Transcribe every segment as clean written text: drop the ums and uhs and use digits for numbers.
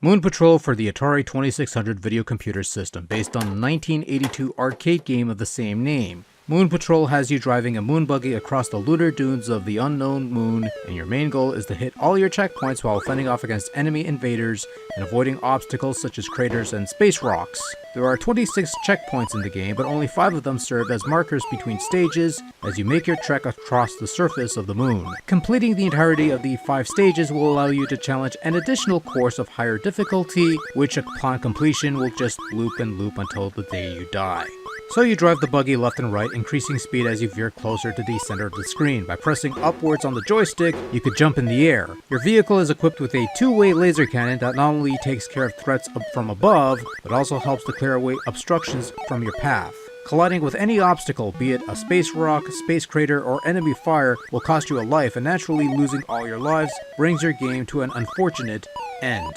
Moon Patrol for the Atari 2600 video computer system, based on the 1982 arcade game of the same name. Moon Patrol has you driving a moon buggy across the lunar dunes of the unknown moon, and your main goal is to hit all your checkpoints while fending off against enemy invaders and avoiding obstacles such as craters and space rocks. There are 26 checkpoints in the game, but only 5 of them serve as markers between stages as you make your trek across the surface of the moon. Completing the entirety of the 5 stages will allow you to challenge an additional course of higher difficulty, which upon completion will just loop and loop until the day you die. So you drive the buggy left and right, increasing speed as you veer closer to the center of the screen. By pressing upwards on the joystick, you could jump in the air. Your vehicle is equipped with a 2-way laser cannon that not only takes care of threats from above, but also helps to clear away obstructions from your path. Colliding with any obstacle, be it a space rock, space crater, or enemy fire, will cost you a life, and naturally losing all your lives brings your game to an unfortunate end.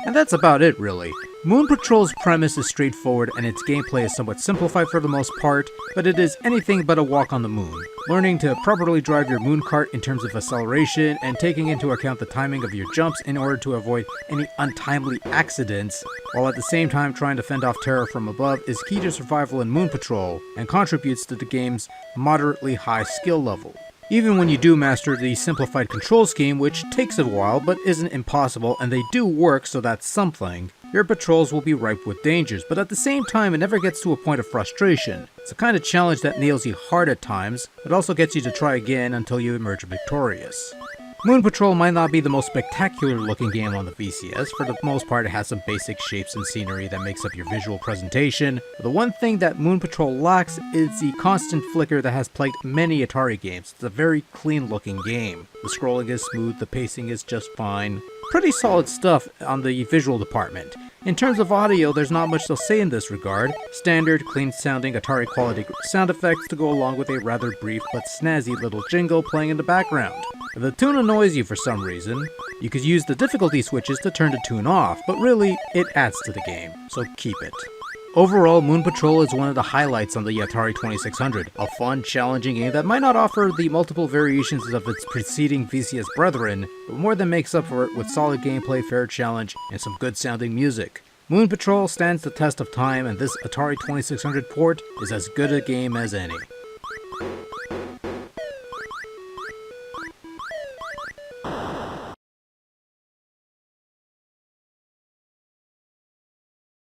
And that's about it, really. Moon Patrol's premise is straightforward and its gameplay is somewhat simplified for the most part, but it is anything but a walk on the moon. Learning to properly drive your moon cart in terms of acceleration and taking into account the timing of your jumps in order to avoid any untimely accidents, while at the same time trying to fend off terror from above, is key to survival in Moon Patrol and contributes to the game's moderately high skill level. Even when you do master the simplified control scheme, which takes a while but isn't impossible, and they do work, so that's something, your patrols will be ripe with dangers, but at the same time it never gets to a point of frustration. It's a kind of challenge that nails you hard at times, but also gets you to try again until you emerge victorious. Moon Patrol might not be the most spectacular looking game on the VCS. For the most part, it has some basic shapes and scenery that makes up your visual presentation. But the one thing that Moon Patrol lacks is the constant flicker that has plagued many Atari games. It's a very clean looking game. The scrolling is smooth, the pacing is just fine. Pretty solid stuff on the visual department. In terms of audio, there's not much to say in this regard. Standard, clean-sounding Atari quality sound effects to go along with a rather brief but snazzy little jingle playing in the background. If the tune annoys you for some reason, you could use the difficulty switches to turn the tune off, but really, it adds to the game, so keep it. Overall, Moon Patrol is one of the highlights on the Atari 2600, a fun, challenging game that might not offer the multiple variations of its preceding VCS brethren, but more than makes up for it with solid gameplay, fair challenge, and some good-sounding music. Moon Patrol stands the test of time, and this Atari 2600 port is as good a game as any.